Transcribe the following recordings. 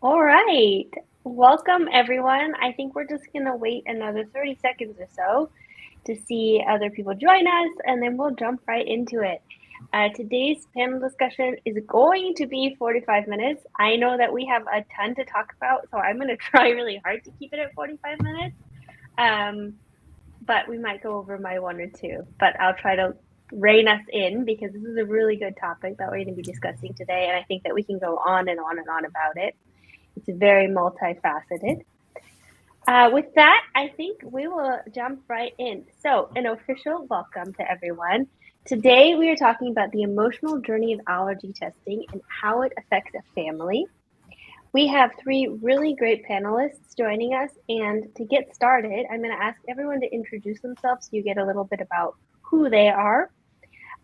All right. Welcome, everyone. I think we're just going to wait another 30 seconds or so to see other people join us, and then we'll jump right into it. Today's panel discussion is going to be 45 minutes. I know that we have a ton to talk about, so I'm going to try really hard to keep it at 45 minutes. But we might go over my one or two, but I'll try to rein us in because this is a really good topic that we're going to be discussing today, and I think that we can go on and on and on about it. It's very multifaceted. With that, I think we will jump right in. So, an official welcome to everyone. Today, we are talking about the emotional journey of allergy testing and how it affects a family. We have three really great panelists joining us, and to get started, I'm going to ask everyone to introduce themselves so you get a little bit about who they are.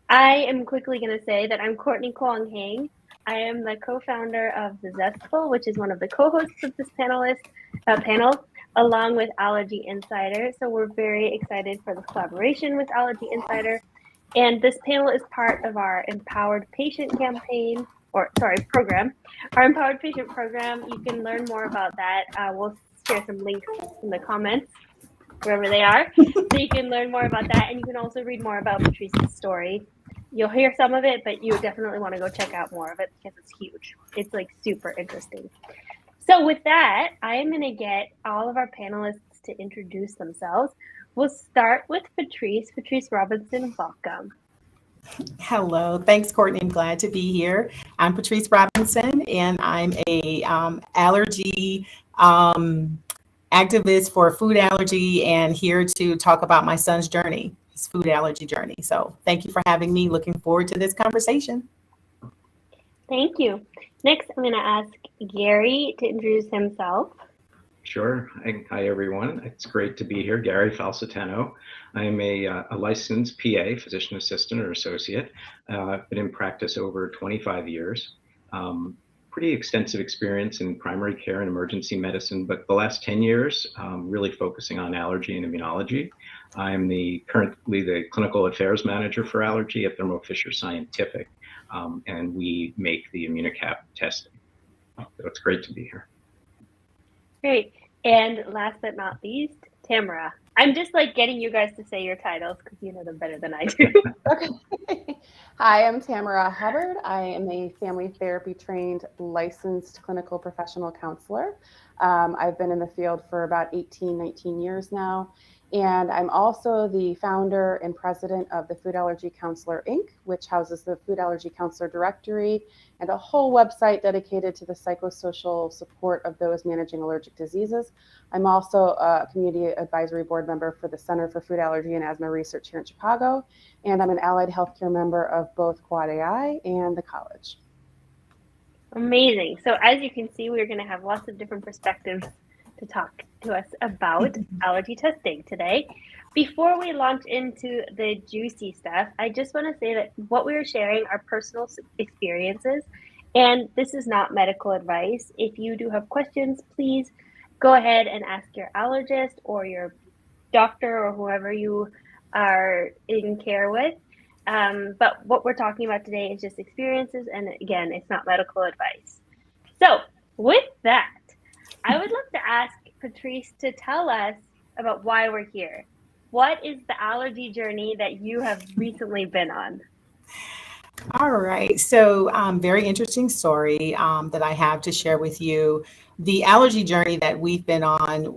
I am quickly going to say that I'm Courtney Kwong Hang. I am the co-founder of the Zestfull, which is one of the co-hosts of this panel, along with Allergy Insider. So we're very excited for the collaboration with Allergy Insider. And this panel is part of our Empowered Patient campaign, program. Our Empowered Patient program, you can learn more about that. We'll share some links in the comments, wherever they are. So you can learn more about that. And you can also read more about Patrice's story. You'll hear some of it, but you definitely want to go check out more of it because it's huge. It's like super interesting. So with that, I am going to get all of our panelists to introduce themselves. We'll start with Patrice. Patrice Robinson, welcome. Hello. Thanks, Courtney. I'm glad to be here. I'm Patrice Robinson, and I'm a allergy activist for food allergy and here to talk about my son's journey, his food allergy journey. So thank you for having me. Looking forward to this conversation. Thank you. Next, I'm going to ask Gary to introduce himself. Sure. Hi, everyone. It's great to be here. Gary Falsitano. I'm a licensed PA, physician assistant or associate. I've been in practice over 25 years. Pretty extensive experience in primary care and emergency medicine, but the last 10 years, really focusing on allergy and immunology. I'm currently the clinical affairs manager for allergy at Thermo Fisher Scientific, and we make the Immunicap testing. So it's great to be here. Great. And last but not least, Tamara. I'm just like getting you guys to say your titles because you know them better than I do. Okay. Hi, I'm Tamara Hubbard. I am a family therapy trained licensed clinical professional counselor. I've been in the field for about 19 years now. And I'm also the founder and president of the Food Allergy Counselor, Inc., which houses the Food Allergy Counselor Directory and a whole website dedicated to the psychosocial support of those managing allergic diseases. I'm also a community advisory board member for the Center for Food Allergy and Asthma Research here in Chicago, and I'm an allied healthcare member of both Quad AI and the college. Amazing. So as you can see, we're going to have lots of different perspectives to talk to us about allergy testing today. Before we launch into the juicy stuff, I just want to say that what we're sharing are personal experiences, and this is not medical advice. If you do have questions, please go ahead and ask your allergist or your doctor or whoever you are in care with. But what we're talking about today is just experiences, and again, it's not medical advice. So with that, I would love to ask Patrice to tell us about why we're here. What is the allergy journey that you have recently been on? All right. So very interesting story that I have to share with you. The allergy journey that we've been on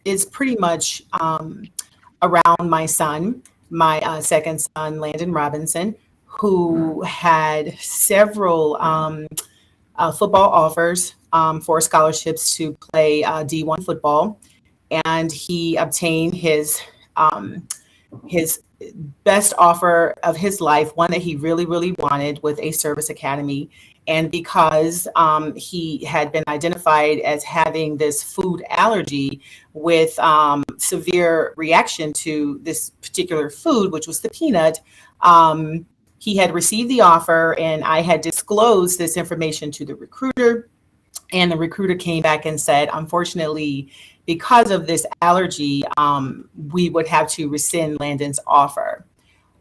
is pretty much around my son, my second son, Landon Robinson, who had several football offers for scholarships to play D1 football, and he obtained his best offer of his life, one that he really, really wanted, with a service academy. And because he had been identified as having this food allergy with severe reaction to this particular food, which was the peanut, he had received the offer, and I had disclosed this information to the recruiter. And the recruiter came back and said, unfortunately, because of this allergy, we would have to rescind Landon's offer.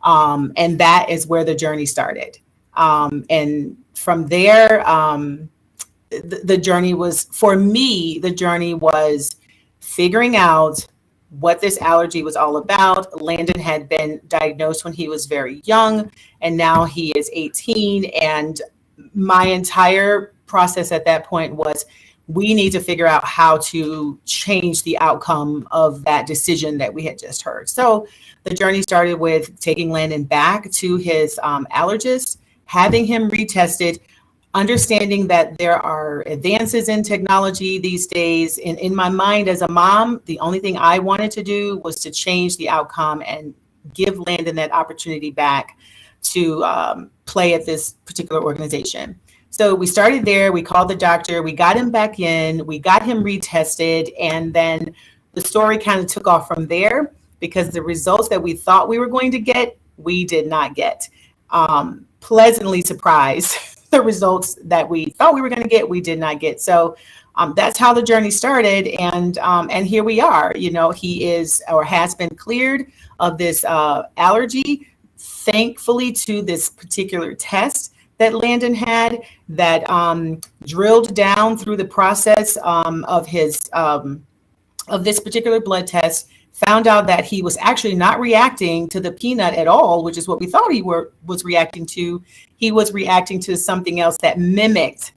And that is where the journey started. And from there, the journey was, for me, the journey was figuring out what this allergy was all about. Landon had been diagnosed when he was very young, and now he is 18. And my entire process at that point was, we need to figure out how to change the outcome of that decision that we had just heard. So the journey started with taking Landon back to his allergist, having him retested, understanding that there are advances in technology these days. In my mind as a mom, the only thing I wanted to do was to change the outcome and give Landon that opportunity back to play at this particular organization. So we started there, we called the doctor, we got him back in, we got him retested, and then the story kind of took off from there, because the results that we thought we were going to get, we did not get. Pleasantly surprised. The results that we thought we were going to get, we did not get. So that's how the journey started, and here we are. You know, he is, or has been, cleared of this allergy, thankfully, to this particular test that Landon had, that drilled down through the process of his of this particular blood test, found out that he was actually not reacting to the peanut at all, which is what we thought he was reacting to. He was reacting to something else that mimicked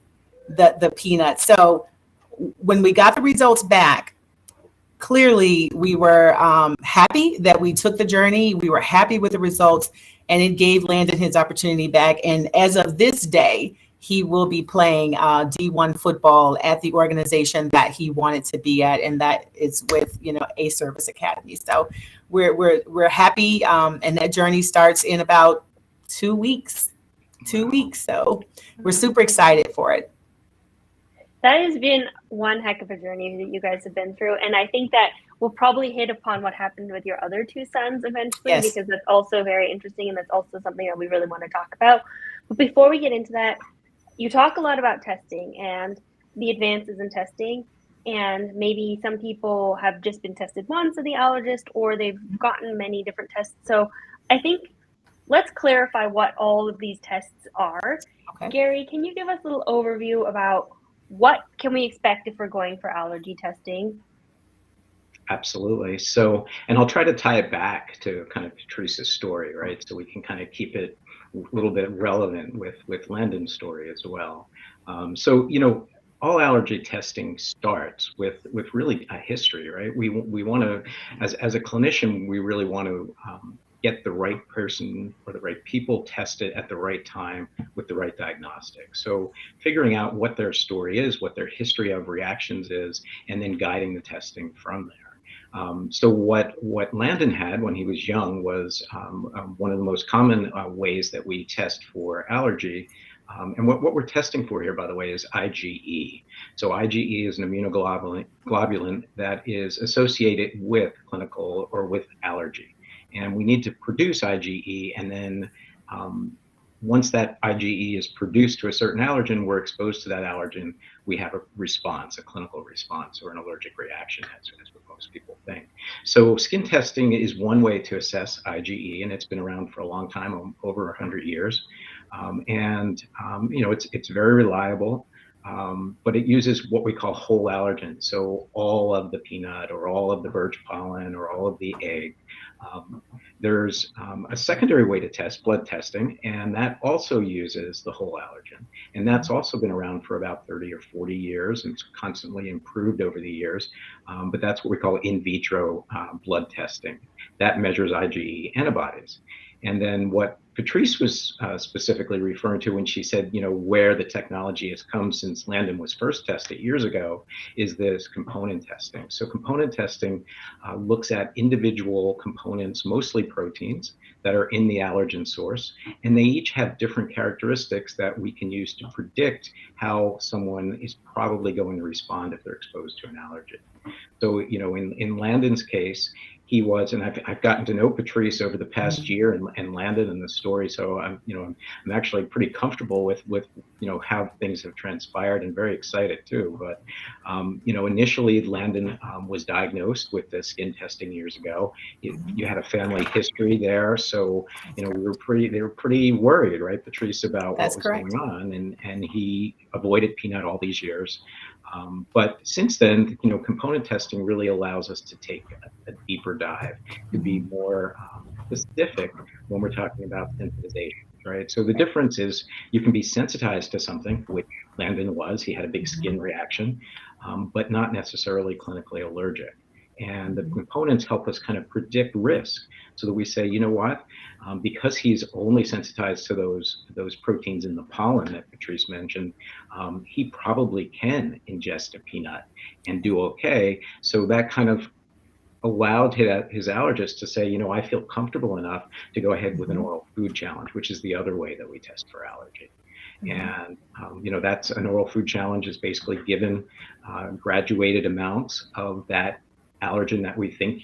the peanut. So when we got the results back, clearly we were happy that we took the journey. We were happy with the results, and it gave Landon his opportunity back. And as of this day, he will be playing D1 football at the organization that he wanted to be at, and that is with, you know, a service academy. So we're happy, and that journey starts in about 2 weeks. 2 weeks. So we're super excited for it. That has been one heck of a journey that you guys have been through, and I think that we'll probably hit upon what happened with your other two sons eventually, Yes. because that's also very interesting, and that's also something that we really want to talk about. But before we get into that, you talk a lot about testing and the advances in testing, and maybe some people have just been tested once at the allergist, or they've gotten many different tests. So I think let's clarify what all of these tests are. Okay. Gary, can you give us a little overview about what can we expect if we're going for allergy testing? Absolutely. So, and I'll try to tie it back to kind of Patrice's story, right? So we can kind of keep it a little bit relevant with Landon's story as well. So, you know, all allergy testing starts with really a history, right? We want to, as a clinician, we really want to get the right person or the right people tested at the right time with the right diagnostic. So figuring out what their story is, what their history of reactions is, and then guiding the testing from there. So what Landon had when he was young was one of the most common ways that we test for allergy. And what we're testing for here, by the way, is IgE. So IgE is an immunoglobulin that is associated with clinical or with allergy. And we need to produce IgE, and then once that IgE is produced to a certain allergen, we're exposed to that allergen, we have a response, a clinical response, or an allergic reaction, as what most people think. So skin testing is one way to assess IgE, and it's been around for a long time, over 100 years. You know, it's very reliable, but it uses what we call whole allergens. So all of the peanut, or all of the birch pollen, or all of the egg. There's a secondary way to test, blood testing, and that also uses the whole allergen. And that's also been around for about 30 or 40 years, and it's constantly improved over the years. But that's what we call in vitro blood testing. That measures IgE antibodies. And then what Patrice was specifically referring to when she said, you know, where the technology has come since Landon was first tested years ago, is this component testing. So component testing looks at individual components, mostly proteins, that are in the allergen source, and they each have different characteristics that we can use to predict how someone is probably going to respond if they're exposed to an allergen. So, in Landon's case, he was, and I've gotten to know Patrice over the past year, and Landon and the story. So I'm actually pretty comfortable with how things have transpired, and very excited too. But initially Landon was diagnosed with the skin testing years ago. You had a family history there, so they were pretty worried, right, Patrice, about That's what was correct. going on, and he avoided peanut all these years. But since then, component testing really allows us to take a deeper dive, to be more specific when we're talking about sensitization, right? So the difference is you can be sensitized to something, which Landon was. He had a big skin reaction, but not necessarily clinically allergic. And the components help us kind of predict risk, so that we say, you know what, because he's only sensitized to those proteins in the pollen that Patrice mentioned, he probably can ingest a peanut and do okay. So that kind of allowed his allergist to say, I feel comfortable enough to go ahead with an oral food challenge, which is the other way that we test for allergy. And that's an oral food challenge, is basically given graduated amounts of that allergen that we think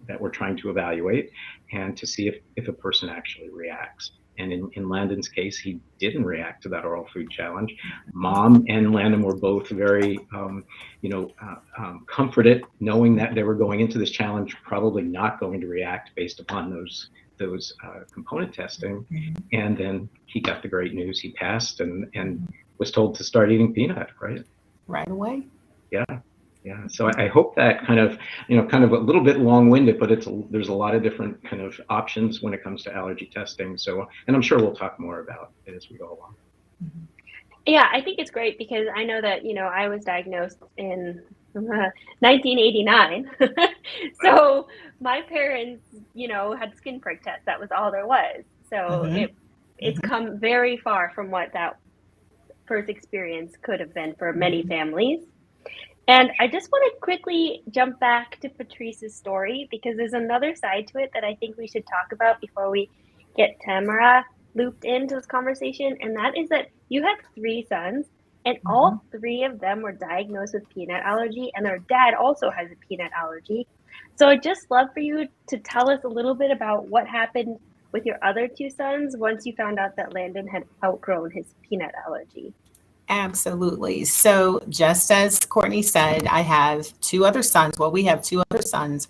that we're trying to evaluate, and to see if a person actually reacts. And in Landon's case, he didn't react to that oral food challenge. Mom and Landon were both very comforted, knowing that they were going into this challenge probably not going to react based upon those component testing. And then he got the great news. He passed and was told to start eating peanut Right away. Yeah. So I hope that kind of a little bit long-winded, but there's a lot of different kind of options when it comes to allergy testing. So, and I'm sure we'll talk more about it as we go along. Yeah, I think it's great, because I know that, I was diagnosed in 1989. So my parents, had skin prick tests. That was all there was. So it's come very far from what that first experience could have been for many families. And I just want to quickly jump back to Patrice's story, because there's another side to it that I think we should talk about before we get Tamara looped into this conversation. And that is that you have 3 sons, and all 3 of them were diagnosed with peanut allergy, and their dad also has a peanut allergy. So I'd just love for you to tell us a little bit about what happened with your other 2 sons once you found out that Landon had outgrown his peanut allergy. Absolutely. So just as Courtney said, I have 2 other sons. Well, we have 2 other sons,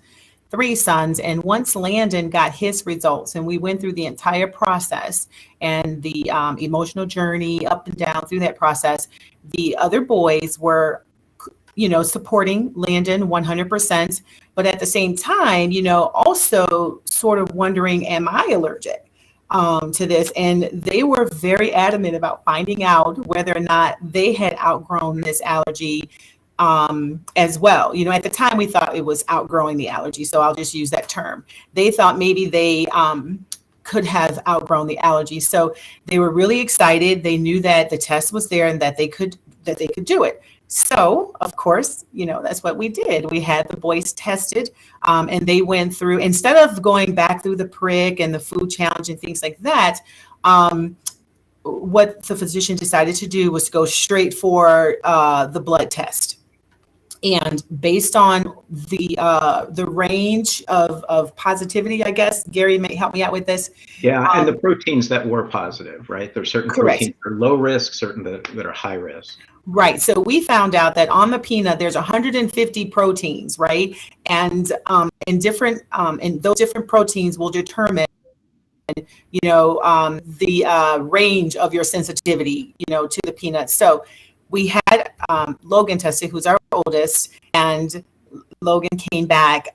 3 sons. And once Landon got his results, and we went through the entire process and the emotional journey up and down through that process, the other boys were, supporting Landon 100%. But at the same time, also sort of wondering, am I allergic to this? And they were very adamant about finding out whether or not they had outgrown this allergy as well. At the time we thought it was outgrowing the allergy, so I'll just use that term. They thought maybe they could have outgrown the allergy, so they were really excited. They knew that the test was there and that they could do it. So, of course, that's what we did. We had the boys tested, and they went through, instead of going back through the prick and the food challenge and things like that, what the physician decided to do was go straight for the blood test. And based on the range of positivity, I guess, Gary may help me out with this. Yeah, and the proteins that were positive, right? There's certain proteins that are low risk, certain that are high risk. Right. So we found out that on the peanut, there's 150 proteins, right? And and those different proteins will determine, the range of your sensitivity, to the peanuts. So we had Logan tested, who's our oldest, and Logan came back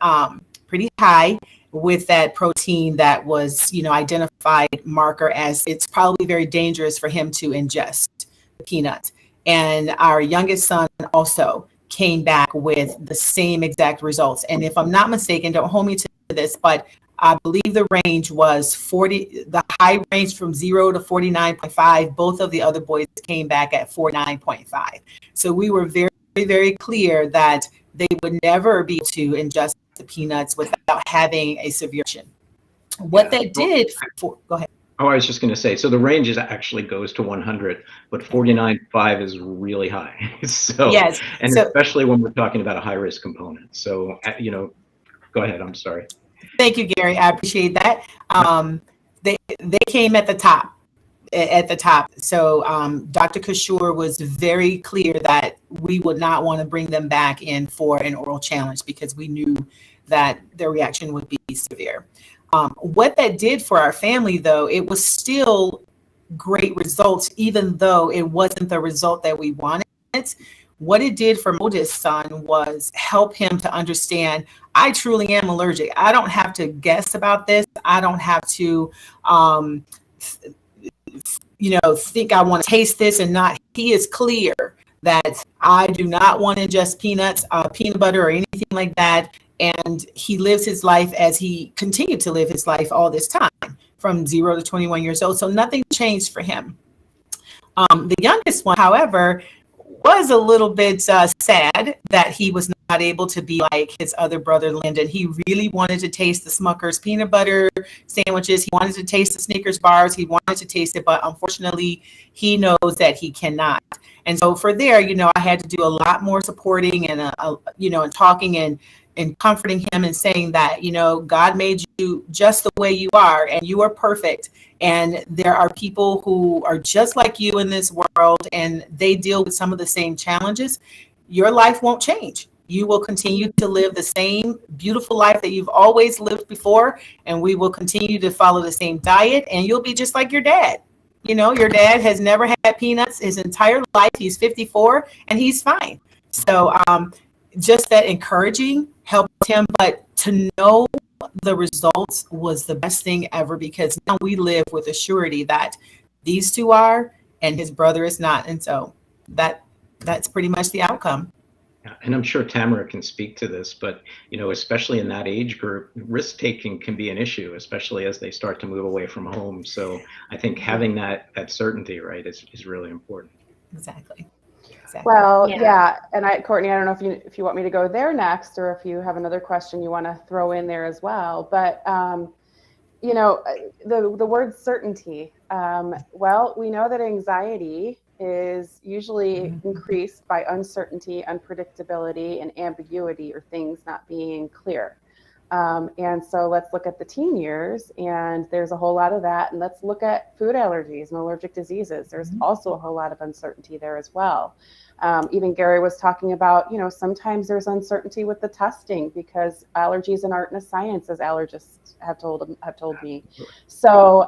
pretty high with that protein that was, identified marker as it's probably very dangerous for him to ingest the peanuts. And our youngest son also came back with the same exact results. And if I'm not mistaken, don't hold me to this, but I believe the range was 40, the high range from 0 to 49.5. Both of the other boys came back at 49.5. So we were very, very clear that they would never be able to ingest the peanuts without having a severe reaction. What that did go ahead. Oh, I was just going to say, so the range is actually goes to 100, but 49.5 is really high. So, Yes. and So especially when we're talking about a high risk component. So, go ahead. I'm sorry. thank you, Gary. I appreciate that. They came at the top. So Dr. Kishore was very clear that we would not want to bring them back in for an oral challenge because we knew that their reaction would be severe. What that did for our family, though, it was still great results, even though it wasn't the result that we wanted. What it did for my oldest son was help him to understand, I truly am allergic. I don't have to guess about this. I don't have to, think I want to taste this and not. He is clear that I do not want to ingest peanuts, peanut butter, or anything like that. And he lives his life as he continued to live his life all this time from 0 to 21 years old. So nothing changed for him. The youngest one, however, was a little bit sad that he was not able to be like his other brother, Lyndon. He really wanted to taste the Smucker's peanut butter sandwiches. He wanted to taste the Snickers bars. He wanted to taste it, but unfortunately, he knows that he cannot. And so for there, I had to do a lot more supporting and, and talking and comforting him and saying that, God made you just the way you are and you are perfect. And there are people who are just like you in this world and they deal with some of the same challenges. Your life won't change. You will continue to live the same beautiful life that you've always lived before. And we will continue to follow the same diet and you'll be just like your dad. Your dad has never had peanuts his entire life. He's 54 and he's fine. So, just that encouraging helped him, but to know the results was the best thing ever because now we live with a surety that these two are and his brother is not. And so that's pretty much the outcome. Yeah, and I'm sure Tamara can speak to this, but especially in that age group, risk taking can be an issue, especially as they start to move away from home. So I think having that certainty, right, is really important. Exactly. Well, yeah. And Courtney, I don't know if you want me to go there next, or if you have another question you want to throw in there as well. But the word certainty. Well, we know that anxiety is usually increased by uncertainty, unpredictability, and ambiguity, or things not being clear. And so let's look at the teen years, and there's a whole lot of that. And let's look at food allergies and allergic diseases. There's also a whole lot of uncertainty there as well. Even Gary was talking about, sometimes there's uncertainty with the testing because allergies aren't a science, as allergists have told me. So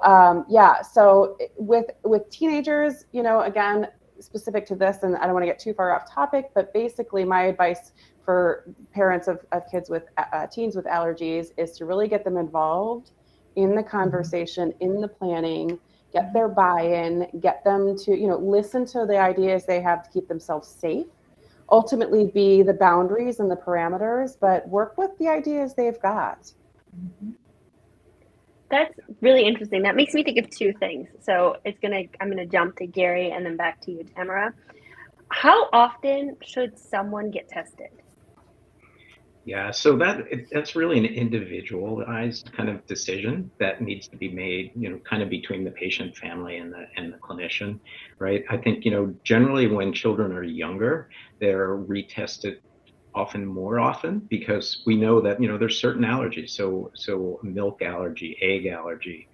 so with teenagers, again, specific to this, and I don't want to get too far off topic, but basically my advice for parents of kids with teens with allergies is to really get them involved in the conversation, in the planning, get their buy-in, get them to, listen to the ideas they have to keep themselves safe, ultimately be the boundaries and the parameters, but work with the ideas they've got. That's really interesting. That makes me think of two things. So I'm gonna jump to Gary and then back to you, Tamara. How often should someone get tested? Yeah, so that's really an individualized kind of decision that needs to be made, kind of between the patient, family, and the clinician, right? I think, generally when children are younger, they're retested more often because we know that, there's certain allergies. So milk allergy, egg allergy,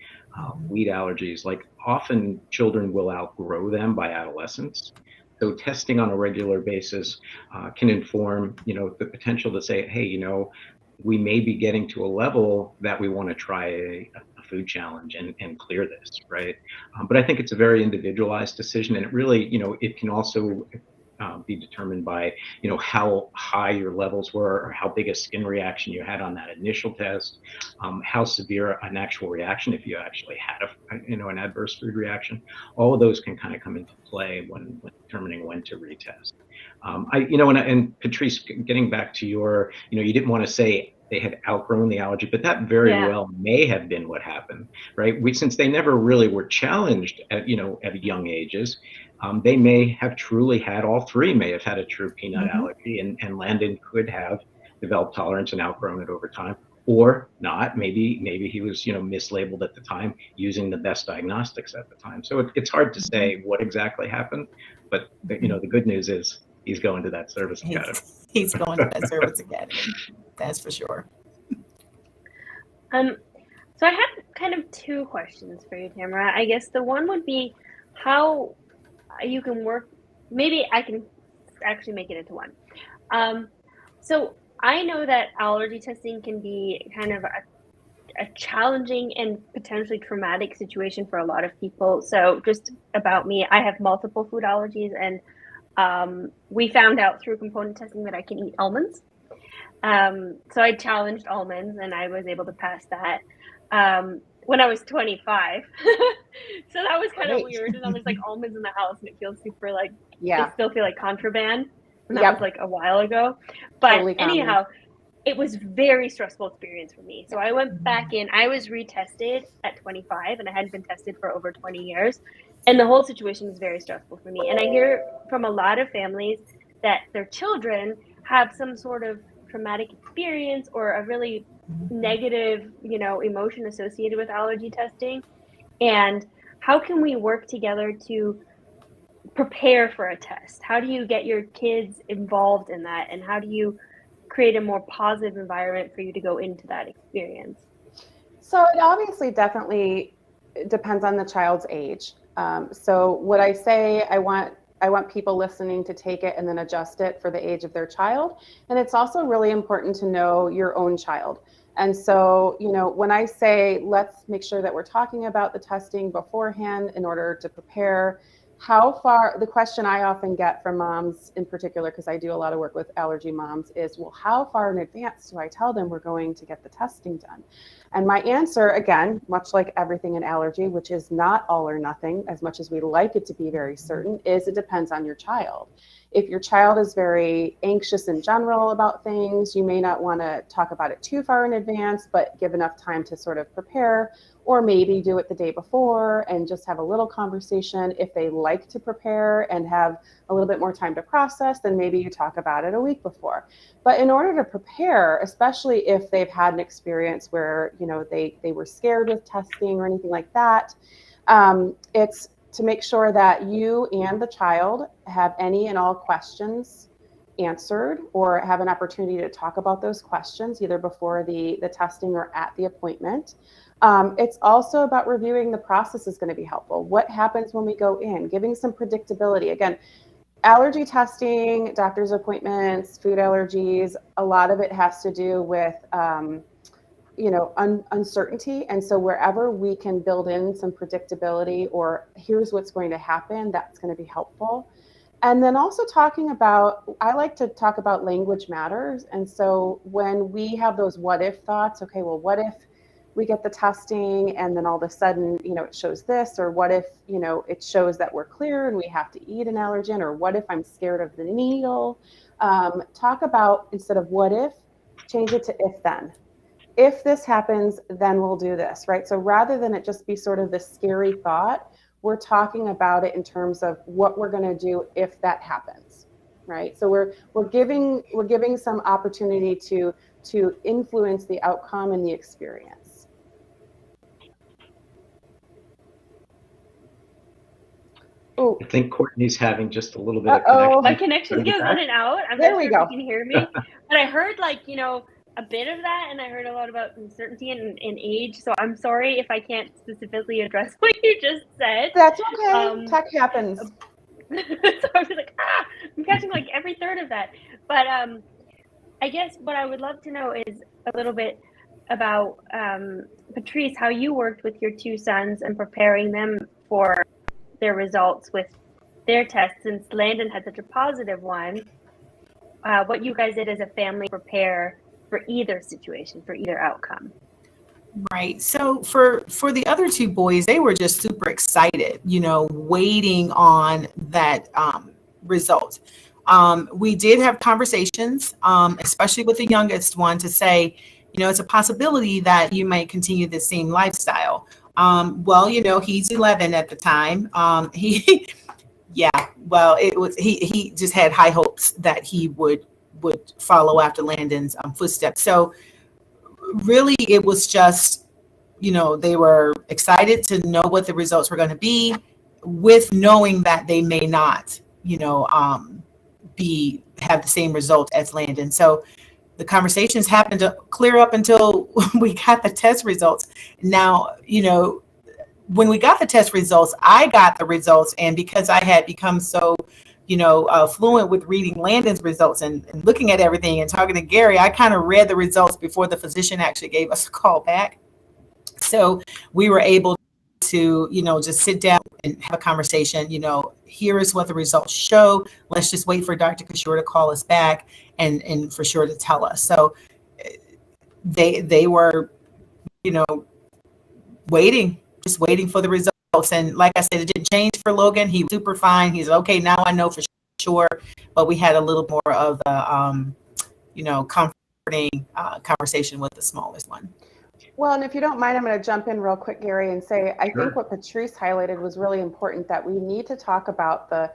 wheat allergies, like often children will outgrow them by adolescence. So testing on a regular basis can inform, the potential to say, hey, we may be getting to a level that we want to try a food challenge and clear this, right? But I think it's a very individualized decision, and it really, it can also be determined by, how high your levels were or how big a skin reaction you had on that initial test, how severe an actual reaction, if you actually had an adverse food reaction. All of those can kind of come into play when determining when to retest. And Patrice, getting back to your, you didn't want to say they had outgrown the allergy, but that very well may have been what happened, right? Since they never really were challenged at young ages, they may have truly had, all three may have had a true peanut allergy, and Landon could have developed tolerance and outgrown it over time. or not. Maybe he was, mislabeled at the time, using the best diagnostics at the time. So it's hard to say what exactly happened, but the good news is he's going to that service academy. He's going to that service academy. That's for sure. So I have kind of two questions for you, Tamara. I guess the one would be how you can work. Maybe I can actually make it into one. So I know that allergy testing can be kind of a challenging and potentially traumatic situation for a lot of people. So just about me, I have multiple food allergies, and we found out through component testing that I can eat almonds. So I challenged almonds, and I was able to pass that when I was 25. So that was kind of weird. And I was like, almonds in the house, and it feels super like, they still feel like contraband. And that was like a while ago. But totally anyhow, it was very stressful experience for me. So I went back in, I was retested at 25, and I hadn't been tested for over 20 years. And the whole situation was very stressful for me. And I hear from a lot of families that their children have some sort of traumatic experience or a really negative, emotion associated with allergy testing. And how can we work together to prepare for a test? How do you get your kids involved in that? And how do you create a more positive environment for you to go into that experience? So it obviously definitely depends on the child's age. So what I say, I want people listening to take it and then adjust it for the age of their child. And it's also really important to know your own child. And so, when I say, let's make sure that we're talking about the testing beforehand in order to prepare, the question I often get from moms in particular, because I do a lot of work with allergy moms, is, well, how far in advance do I tell them we're going to get the testing done? And my answer, again, much like everything in allergy, which is not all or nothing, as much as we like it to be very certain, is it depends on your child. If your child is very anxious in general about things, you may not want to talk about it too far in advance, but give enough time to sort of prepare, or maybe do it the day before and just have a little conversation. If they like to prepare and have a little bit more time to process, then maybe you talk about it a week before. But in order to prepare, especially if they've had an experience where, they were scared with testing or anything like that, it's to make sure that you and the child have any and all questions answered, or have an opportunity to talk about those questions either before the testing or at the appointment. It's also about reviewing the process is going to be helpful. What happens when we go in? Giving some predictability. Again, allergy testing, doctor's appointments, food allergies, a lot of it has to do with uncertainty. And so wherever we can build in some predictability, or here's what's going to happen, that's going to be helpful. And then also I like to talk about language matters. And so when we have those what if thoughts, okay, well, what if we get the testing and then all of a sudden, it shows this, or what if, it shows that we're clear and we have to eat an allergen, or what if I'm scared of the needle? Talk about, instead of what if, change it to if then. If this happens, then we'll do this, right? So rather than it just be sort of this scary thought, we're talking about it in terms of what we're going to do if that happens, right? So we're giving some opportunity to influence the outcome and the experience. I think Courtney's having just a little bit of connection. My connection goes in and out. I'm not sure if you can hear me. But I heard a bit of that, and I heard a lot about uncertainty and age. So I'm sorry if I can't specifically address what you just said. That's okay. Tech happens. So I was like, I'm catching every third of that. But I guess what I would love to know is a little bit about, Patrice, how you worked with your two sons and preparing them for their results with their tests, since Landon had such a positive one. What you guys did as a family prepare for either situation, for either outcome. Right. So for the other two boys, they were just super excited, waiting on that result. We did have conversations, especially with the youngest one, to say, it's a possibility that you might continue the same lifestyle. Well, he's 11 at the time. He just had high hopes that he would follow after Landon's footsteps. So really, it was just, they were excited to know what the results were going to be, with knowing that they may not, have the same result as Landon. So the conversations happened to clear up until we got the test results. Now, when we got the test results, I got the results, and because I had become so fluent with reading Landon's results and looking at everything and talking to Gary, I kind of read the results before the physician actually gave us a call back. So we were able to, just sit down and have a conversation. Here is what the results show. Let's just wait for Dr. Kishore to call us back and for sure to tell us. So they were, just waiting for the results. And like I said, it didn't change for Logan. He was super fine. He's okay. Now I know for sure, but we had a little more of the, comforting conversation with the smallest one. Well, and if you don't mind, I'm going to jump in real quick, Gary, and say, I think what Patrice highlighted was really important, that we need to talk about the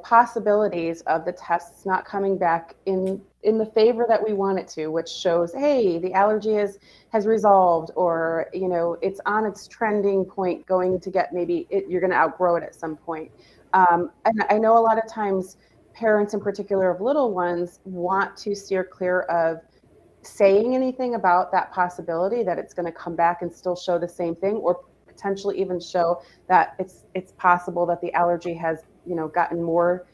possibilities of the tests not coming back in the favor that we want it to, which shows, hey, the allergy has resolved, or, it's on its trending point, going to get, you're going to outgrow it at some point. And I know a lot of times parents in particular of little ones want to steer clear of saying anything about that possibility that it's going to come back and still show the same thing, or potentially even show that it's possible that the allergy has gotten more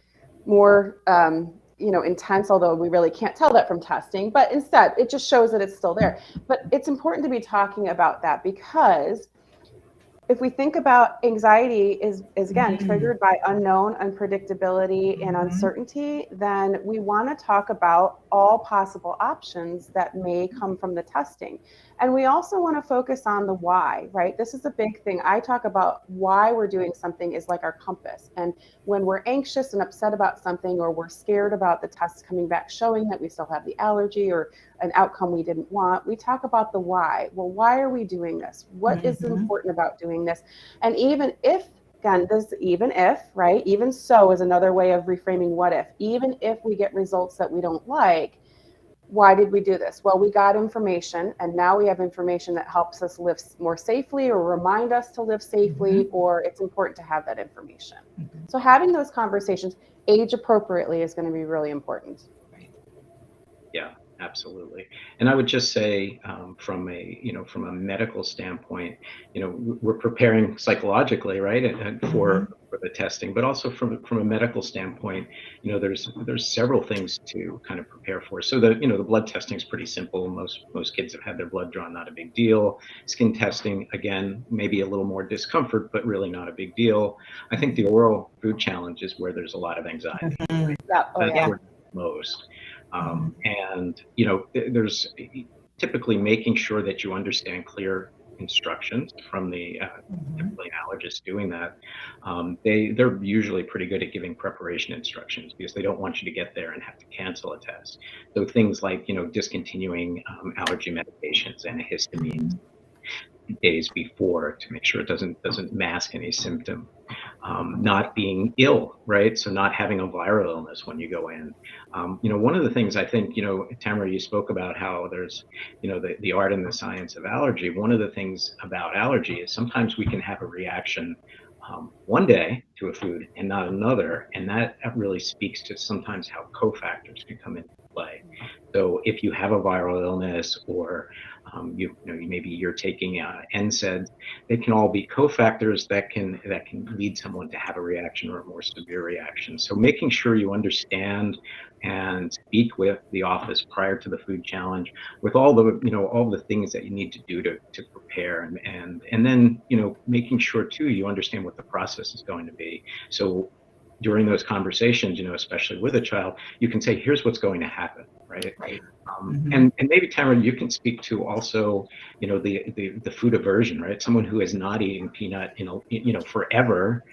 intense, although we really can't tell that from testing. But instead, it just shows that it's still there. But it's important to be talking about that, because if we think about anxiety is again triggered by unknown, unpredictability, and uncertainty, then we want to talk about all possible options that may come from the testing. And we also want to focus on the why, right? This is a big thing. I talk about why we're doing something is like our compass. And when we're anxious and upset about something, or we're scared about the tests coming back showing that we still have the allergy or an outcome we didn't want, we talk about the why. Well, why are we doing this? What is important about doing this? And even if, again, right? Even so is another way of reframing what if. Even if we get results that we don't like, why did we do this? Well, we got information, and now we have information that helps us live more safely, or remind us to live safely, or it's important to have that information. So having those conversations age appropriately is going to be really important. Yeah, absolutely. And I would just say, from a medical standpoint, we're preparing psychologically, right, and for the testing, but also from a medical standpoint, there's several things to kind of prepare for. So the blood testing is pretty simple. Most kids have had their blood drawn, not a big deal. Skin testing, again, maybe a little more discomfort, but really not a big deal. I think the oral food challenge is where there's a lot of anxiety. Most. And there's typically making sure that you understand clear instructions from the typically an allergist doing that. They're usually pretty good at giving preparation instructions, because they don't want you to get there and have to cancel a test. So things like discontinuing allergy medications and histamines days before, to make sure it doesn't mask any symptom. Not being ill, right? So not having a viral illness when you go in. One of the things I think, Tamara, you spoke about how there's, the art and the science of allergy. One of the things about allergy is sometimes we can have a reaction one day to a food and not another. And that really speaks to sometimes how cofactors can come into play. So if you have a viral illness, or maybe you're taking NSAIDs, they can all be cofactors that can lead someone to have a reaction, or a more severe reaction. So making sure you understand and speak with the office prior to the food challenge with all the things that you need to do to prepare, and then making sure too you understand what the process is going to be. So during those conversations, especially with a child, you can say, here's what's going to happen, right? And maybe, Tamara, you can speak to also, the food aversion, right? Someone who is not eating peanut, forever,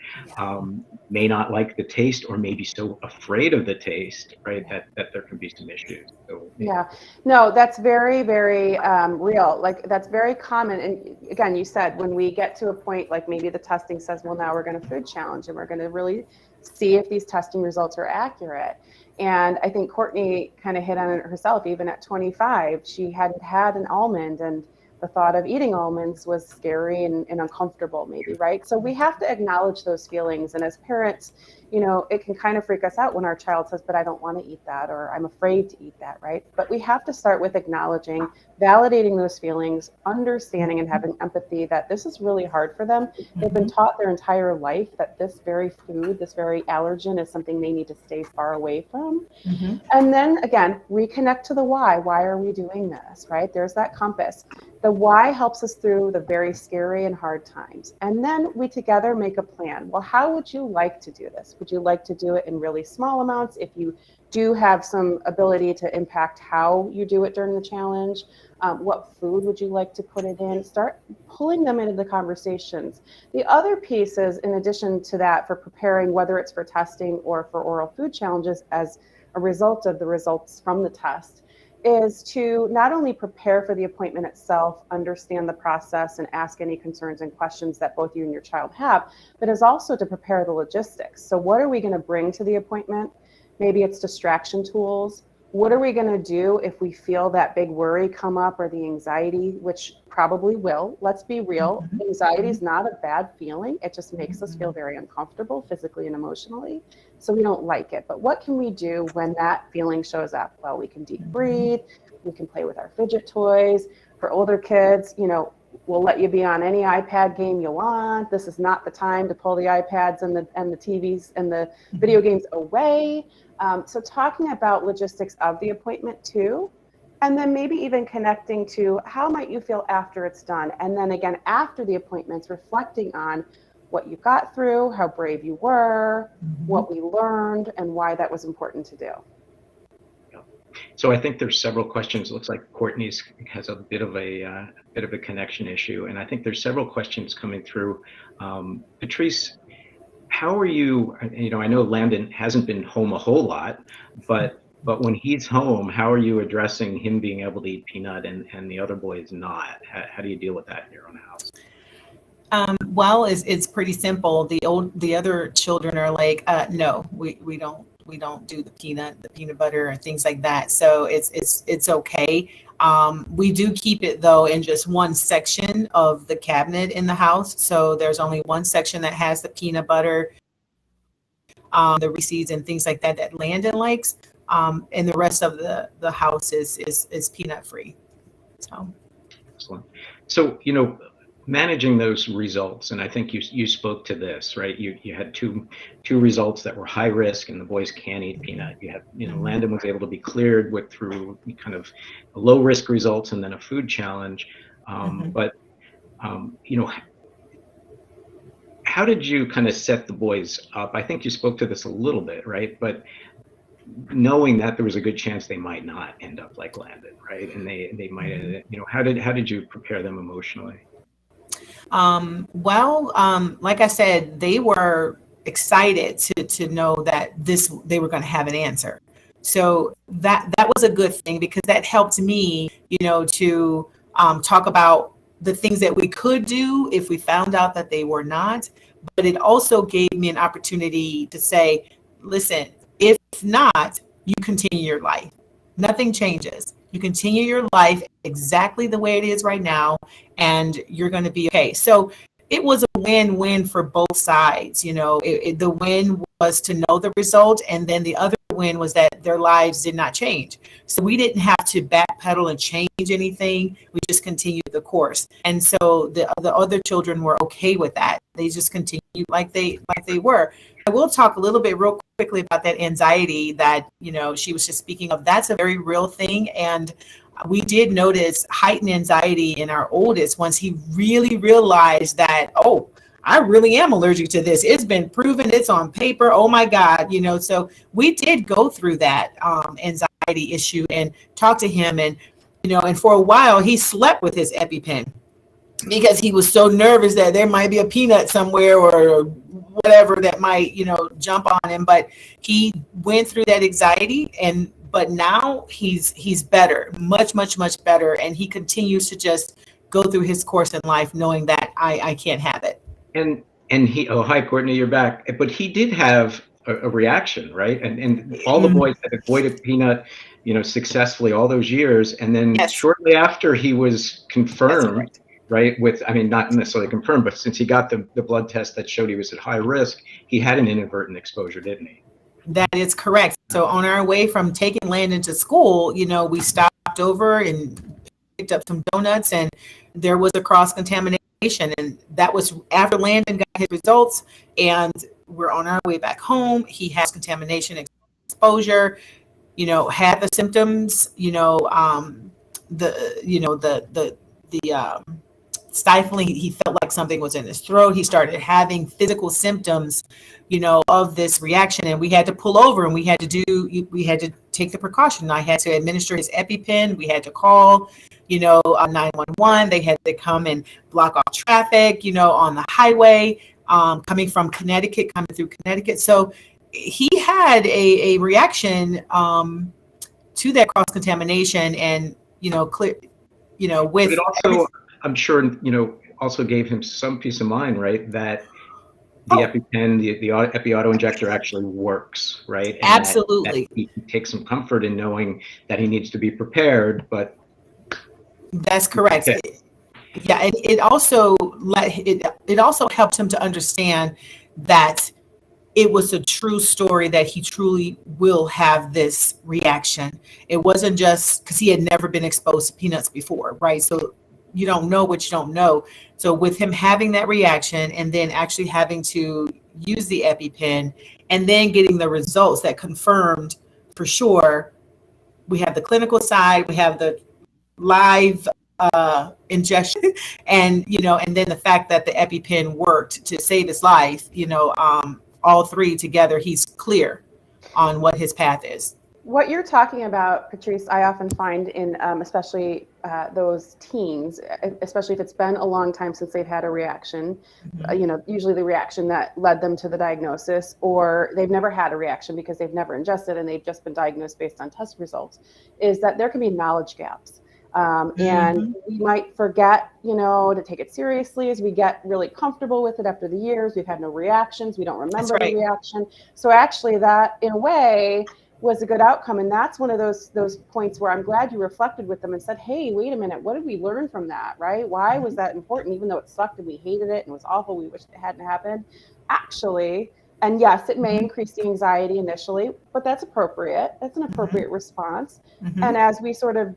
may not like the taste, or may be so afraid of the taste, right, that there can be some issues. So, yeah, no, that's very, very real. Like, that's very common. And again, you said when we get to a point, like maybe the testing says, well, now we're going to food challenge, and we're going to really see if these testing results are accurate. And I think Courtney kind of hit on it herself. Even at 25, she hadn't had an almond, and the thought of eating almonds was scary and uncomfortable maybe, right? So we have to acknowledge those feelings. And as parents, you know, it can kind of freak us out when our child says, but I don't want to eat that, or I'm afraid to eat that, right? But we have to start with acknowledging, validating those feelings, understanding and having empathy that this is really hard for them. They've been taught their entire life that this very food, this very allergen is something they need to stay far away from. And then again, reconnect to the why. Why are we doing this, right? There's that compass. The why helps us through the very scary and hard times. And then we together make a plan. Well, how would you like to do this? Would you like to do it in really small amounts? If you do have some ability to impact how you do it during the challenge, what food would you like to put it in? Start pulling them into the conversations. The other piece is, in addition to that, for preparing, whether it's for testing or for oral food challenges as a result of the results from the test, is to not only prepare for the appointment itself, understand the process, and ask any concerns and questions that both you and your child have, but is also to prepare the logistics. So what are we going to bring to the appointment? Maybe it's distraction tools. What are we going to do if we feel that big worry come up, or the anxiety, which probably will? Let's be real. Anxiety is not a bad feeling. It just makes us feel very uncomfortable physically and emotionally. So we don't like it. But what can we do when that feeling shows up? Well, we can deep breathe. We can play with our fidget toys. For older kids, you know, we'll let you be on any iPad game you want. This is not the time to pull the iPads and the TVs and the video games away. So talking about logistics of the appointment too, and then maybe even connecting to how might you feel after it's done. And then again, after the appointments, reflecting on what you got through, how brave you were, what we learned, and why that was important to do. So I think there's several questions. It looks like Courtney's has a bit of a connection issue, and I think there's several questions coming through. Patrice, how are you? You know, I know Landon hasn't been home a whole lot, but when he's home, how are you addressing him being able to eat peanut and the other boys not? How do you deal with that in your own house? Well, it's pretty simple. The other children are like, no, we don't do the peanut butter and things like that. So it's okay. We do keep it though in just one section of the cabinet in the house. So there's only one section that has the peanut butter, the Reese's and things like that Landon likes. And the rest of the house is peanut free. So excellent. So, you know, managing those results, and I think you spoke to this, right? You had two results that were high risk, and the boys can't eat peanut. You had, you know, Landon was able to be cleared through kind of low risk results and then a food challenge. But you know, how did you kind of set the boys up? I think you spoke to this a little bit, right? But knowing that there was a good chance they might not end up like Landon, right? And they might, you know, how did you prepare them emotionally? Like I said, they were excited to know that they were going to have an answer. So that was a good thing, because that helped me, you know, to talk about the things that we could do if we found out that they were not. But it also gave me an opportunity to say, listen, if not, you continue your life. Nothing changes. You continue your life exactly the way it is right now, and you're going to be okay. So it was a win-win for both sides. You know, the win was to know the result, and then the other win was that their lives did not change. So we didn't have to backpedal and change anything. We just continued the course. And so the other children were okay with that. They just continued like they were. I will talk a little bit real quickly about that anxiety that, you know, she was just speaking of. That's a very real thing. And we did notice heightened anxiety in our oldest once he really realized that, oh, I really am allergic to this. It's been proven, it's on paper. Oh my God, you know, so we did go through that anxiety issue and talk to him. And, you know, and for a while he slept with his EpiPen because he was so nervous that there might be a peanut somewhere or whatever that might, you know, jump on him. But he went through that anxiety, but now he's better, much better. And he continues to just go through his course in life knowing that I can't have it. And he, oh, hi, Courtney, you're back. But he did have a reaction, right? And all the boys had avoided peanut, successfully all those years. And then Yes. shortly after he was confirmed, correct. right, not necessarily confirmed, but since he got the blood test that showed he was at high risk, he had an inadvertent exposure, didn't he? That is correct. So on our way from taking Landon to school, we stopped over and picked up some donuts, and there was a cross contamination, and that was after Landon got his results, and we're on our way back home. He has contamination exposure, had the symptoms, the stifling. He felt like something was in his throat. He started having physical symptoms, of this reaction, and we had to pull over, and we had to take the precaution. I had to administer his EpiPen. We had to call, 911. They had to come and block off traffic, on the highway, coming from Connecticut, coming through Connecticut. So he had a reaction to that cross contamination, and clear, with. But it also, I'm sure, also gave him some peace of mind, right? That the EpiPen, the epi auto injector actually works, right? And Absolutely. that he can take some comfort in knowing that he needs to be prepared, but. That's correct. Okay. Yeah, and it also helped him to understand that it was a true story, that he truly will have this reaction. It wasn't just because he had never been exposed to peanuts before, right? So you don't know what you don't know. So with him having that reaction, and then actually having to use the EpiPen, and then getting the results that confirmed for sure, we have the clinical side, we have the live injection, and and then the fact that the EpiPen worked to save his life, all three together, he's clear on what his path is. What you're talking about, Patrice, I often find in especially those teens, especially if it's been a long time since they've had a reaction, usually the reaction that led them to the diagnosis, or they've never had a reaction because they've never ingested and they've just been diagnosed based on test results, is that there can be knowledge gaps. And we might forget, to take it seriously as we get really comfortable with it after the years. We've had no reactions. We don't remember the reaction. So actually that, in a way, was a good outcome. And that's one of those points where I'm glad you reflected with them and said, hey, wait a minute, what did we learn from that, right? Why was that important, even though it sucked and we hated it and it was awful, we wished it hadn't happened? Actually, and yes, it may increase the anxiety initially, but that's appropriate. That's an appropriate response. And as we sort of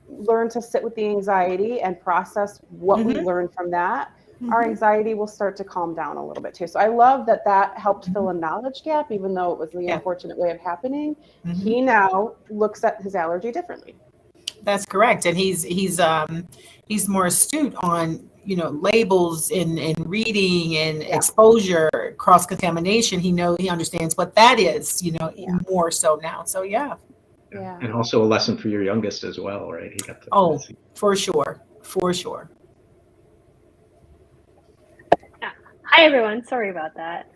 learn to sit with the anxiety and process what we learned from that, our anxiety will start to calm down a little bit too. So I love that helped fill a knowledge gap, even though it was the unfortunate way of happening. He now looks at his allergy differently. That's correct. And he's more astute on, labels and reading and exposure, cross contamination. He understands what that is, more so now. So yeah. And also a lesson for your youngest as well, right? He got to for sure. Hi everyone, sorry about that.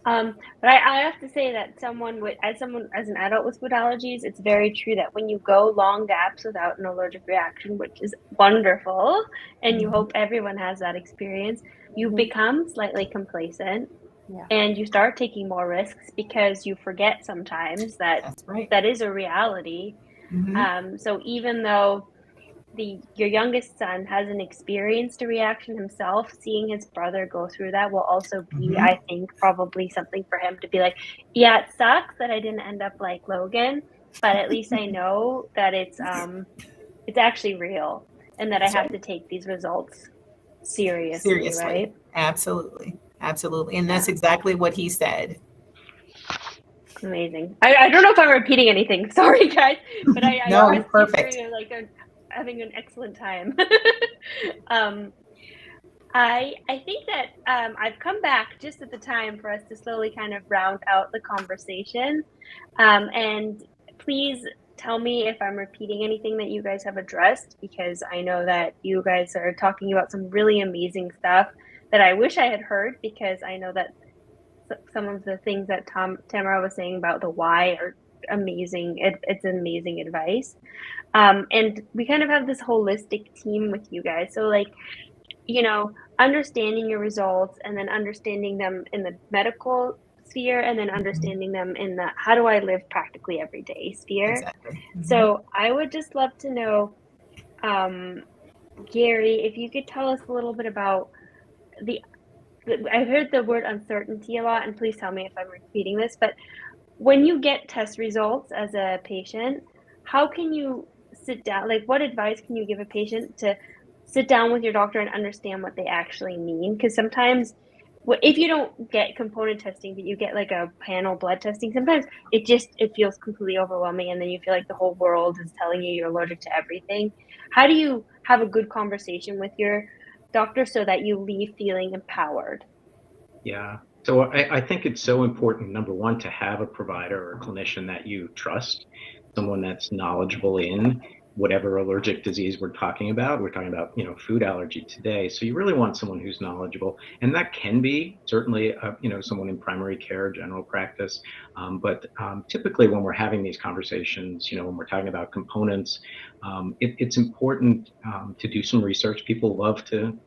But I have to say that as an adult with food allergies, it's very true that when you go long gaps without an allergic reaction, which is wonderful, and you hope everyone has that experience, you become slightly complacent. And you start taking more risks because you forget sometimes that that is a reality. So even though your youngest son hasn't experienced a reaction himself, seeing his brother go through that will also be, I think, probably something for him to be like, yeah, it sucks that I didn't end up like Logan, but at least I know that it's actually real, and that I have to take these results seriously. Right? Absolutely. And that's exactly what he said. Amazing. I don't know if I'm repeating anything. Sorry, guys. But I no, perfect. Having an excellent time. I think that I've come back just at the time for us to slowly kind of round out the conversation. And please tell me if I'm repeating anything that you guys have addressed, because I know that you guys are talking about some really amazing stuff that I wish I had heard, because I know that some of the things that Tamara was saying about the why are amazing. It's amazing advice. And we kind of have this holistic team with you guys. So understanding your results and then understanding them in the medical sphere, and then understanding them in the how do I live practically every day sphere. Exactly. So I would just love to know, Gary, if you could tell us a little bit about the I heard the word uncertainty a lot, and please tell me if I'm repeating this, but when you get test results as a patient, how can you sit down? Like, what advice can you give a patient to sit down with your doctor and understand what they actually mean? Because sometimes, if you don't get component testing, but you get like a panel blood testing, sometimes it feels completely overwhelming, and then you feel like the whole world is telling you you're allergic to everything. How do you have a good conversation with your doctor so that you leave feeling empowered? Yeah. So I think it's so important, number one, to have a provider or a clinician that you trust, someone that's knowledgeable in whatever allergic disease we're talking about. We're talking about, food allergy today. So you really want someone who's knowledgeable. And that can be certainly, someone in primary care, general practice. But typically when we're having these conversations, when we're talking about components, it's important to do some research. People love to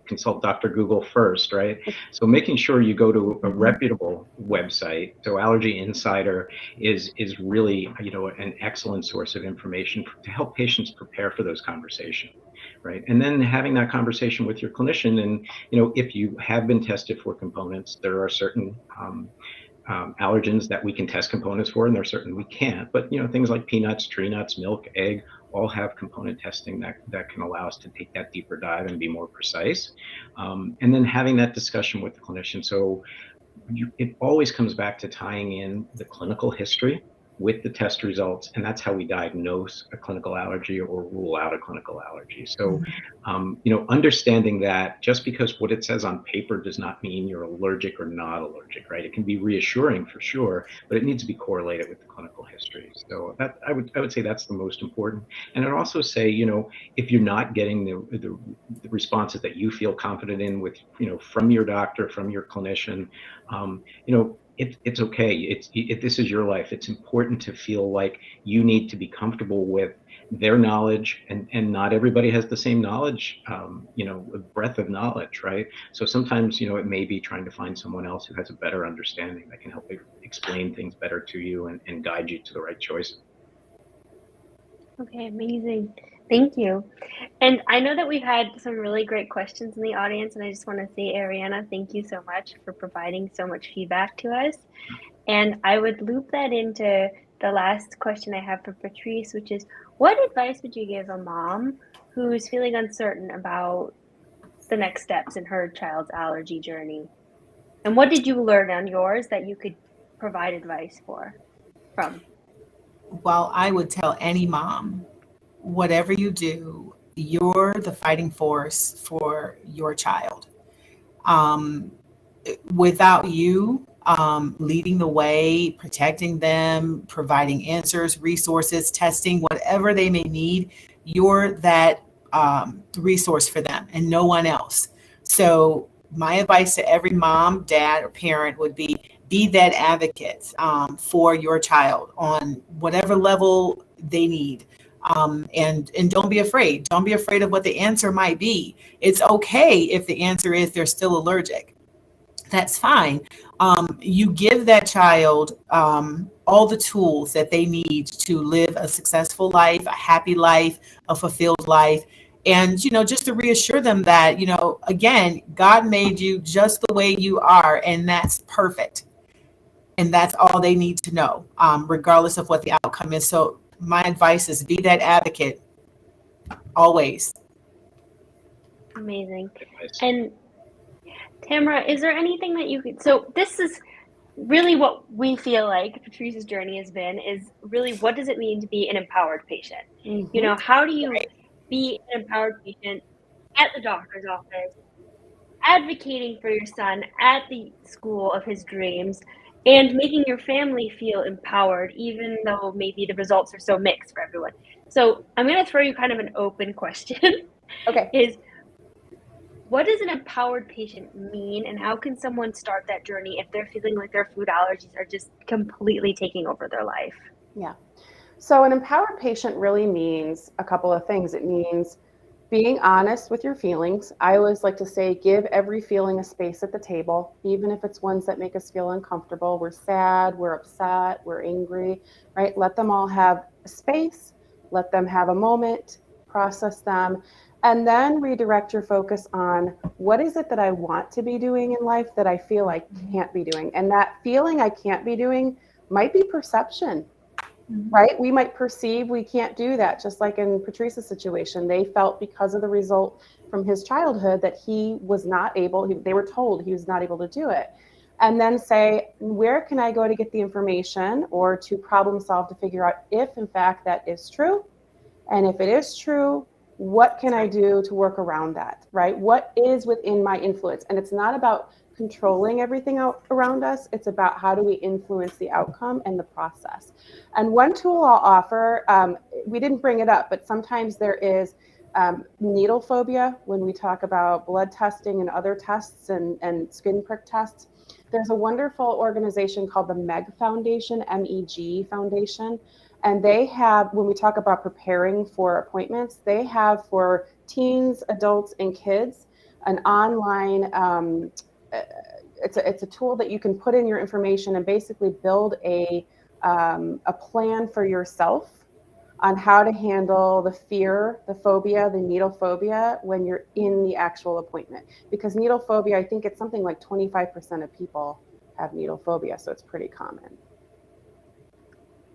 consult Dr. Google first, right? So making sure you go to a reputable website. So Allergy Insider is really, an excellent source of information to help patients prepare for those conversations, right? And then having that conversation with your clinician, and if you have been tested for components, there are certain allergens that we can test components for, and there are certain we can't. But things like peanuts, tree nuts, milk, egg, all have component testing that can allow us to take that deeper dive and be more precise. And then having that discussion with the clinician. So it always comes back to tying in the clinical history with the test results, and that's how we diagnose a clinical allergy or rule out a clinical allergy. So, understanding that just because what it says on paper does not mean you're allergic or not allergic, right? It can be reassuring for sure, but it needs to be correlated with the clinical history. So that I would say that's the most important. And I'd also say, if you're not getting the responses that you feel confident in with, from your doctor, from your clinician, it's okay. This is your life. It's important to feel like you need to be comfortable with their knowledge, and not everybody has the same knowledge, breadth of knowledge, right? So sometimes, it may be trying to find someone else who has a better understanding that can help explain things better to you and guide you to the right choice. Okay, amazing. Thank you. And I know that we've had some really great questions in the audience, and I just want to say, Ariana, thank you so much for providing so much feedback to us. And I would loop that into the last question I have for Patrice, which is, what advice would you give a mom who's feeling uncertain about the next steps in her child's allergy journey? And what did you learn on yours that you could provide advice from? Well, I would tell any mom, whatever you do, you're the fighting force for your child. Without you leading the way, protecting them, providing answers, resources, testing, whatever they may need, you're that resource for them and no one else. So my advice to every mom, dad, or parent would be that advocate for your child on whatever level they need. And don't be afraid. Don't be afraid of what the answer might be. It's okay if the answer is they're still allergic. That's fine. You give that child all the tools that they need to live a successful life, a happy life, a fulfilled life. And, just to reassure them that, again, God made you just the way you are, and that's perfect. And that's all they need to know, regardless of what the outcome is. So my advice is be that advocate always. Amazing. And Tamara, is there anything that you could, so this is really what we feel like Patrice's journey has been, is really, what does it mean to be an empowered patient? Mm-hmm. How do you be an empowered patient at the doctor's office, advocating for your son at the school of his dreams, and making your family feel empowered, even though maybe the results are so mixed for everyone? So I'm going to throw you kind of an open question. Okay. Is, what does an empowered patient mean, and how can someone start that journey if they're feeling like their food allergies are just completely taking over their life? Yeah. So an empowered patient really means a couple of things. It means being honest with your feelings. I always like to say, give every feeling a space at the table, even if it's ones that make us feel uncomfortable. We're sad, we're upset, we're angry, right? Let them all have a space, let them have a moment, process them, and then redirect your focus on what is it that I want to be doing in life that I feel I can't be doing. And that feeling I can't be doing might be perception. Right? We might perceive we can't do that, just like in Patrice's situation. They felt because of the result from his childhood that he was not able, they were told he was not able to do it. And then say, where can I go to get the information or to problem solve to figure out if, in fact, that is true? And if it is true, what can I do to work around that, right? What is within my influence? And it's not about controlling everything out around us. It's about how do we influence the outcome and the process. And one tool I'll offer, we didn't bring it up, but sometimes there is needle phobia when we talk about blood testing and other tests and skin prick tests. There's a wonderful organization called the MEG Foundation, MEG Foundation. And they have, when we talk about preparing for appointments, they have for teens, adults, and kids an online, it's a tool that you can put in your information and basically build a plan for yourself on how to handle the fear, the phobia, the needle phobia when you're in the actual appointment. Because needle phobia, I think it's something like 25% of people have needle phobia, so it's pretty common.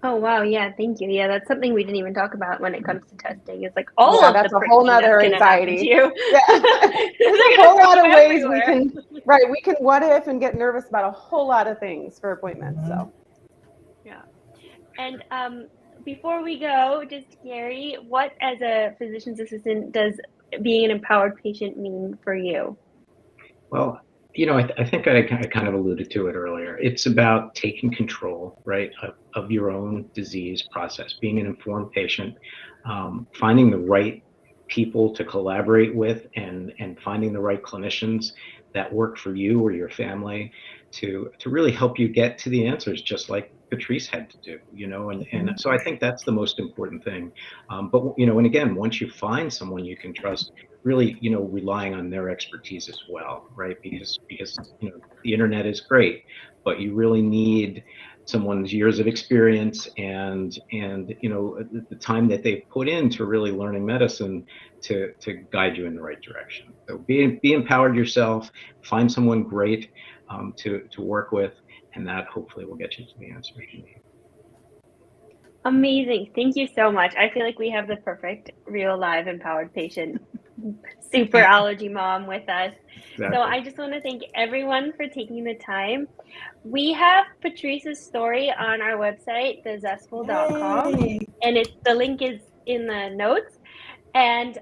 Oh wow, yeah, thank you. Yeah, that's something we didn't even talk about when it comes to testing. It's like all of that's the a whole nother anxiety. Yeah. There's a whole lot of ways we can, right? We can what if and get nervous about a whole lot of things for appointments. So yeah. And before we go, just Gary, what as a physician's assistant does being an empowered patient mean for you? Well, I think I kind of alluded to it earlier. It's about taking control, right, of your own disease process, being an informed patient, finding the right people to collaborate with and finding the right clinicians that work for you or your family to really help you get to the answers, just like Patrice had to do, and so I think that's the most important thing. But, and again, once you find someone you can trust, really, relying on their expertise as well, right? Because the internet is great, but you really need someone's years of experience and the time that they've put into really learning medicine to guide you in the right direction. So be empowered yourself, find someone great to work with, and that hopefully will get you to the answers you need. Amazing. Thank you so much. I feel like we have the perfect real live empowered patient, super allergy mom with us. Exactly. So I just want to thank everyone for taking the time. We have Patrice's story on our website, thezestfull.com, and the link is in the notes. And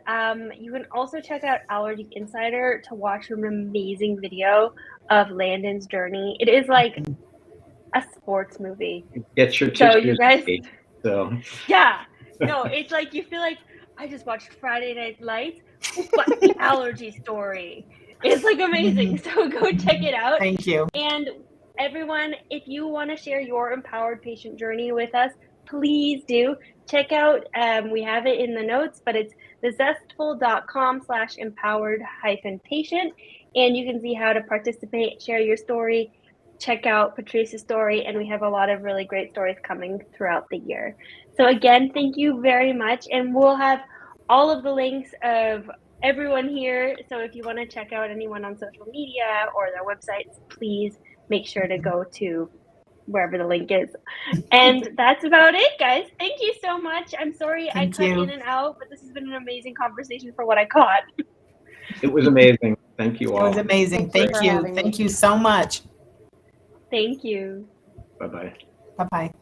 you can also check out Allergy Insider to watch an amazing video of Landon's journey. It is like a sports movie. Get your so you guys, so yeah, no, it's like you feel like I just watched Friday Night Lights, but the allergy story. It's like amazing. So go check it out. Thank you. And everyone, if you want to share your empowered patient journey with us, please do check out. We have it in the notes, but it's thezestfull.com/empowered-patient, and you can see how to participate, share your story, check out Patrice's story, and we have a lot of really great stories coming throughout the year. So again, thank you very much, and we'll have all of the links of everyone here. So if you want to check out anyone on social media or their websites, please make sure to go to wherever the link is. And that's about it, guys. Thank you so much. I'm sorry I cut in and out, but this has been an amazing conversation for what I caught. It was amazing. Thank you all. It was amazing. Thank you. Thank you so much. Thank you. Bye-bye. Bye-bye.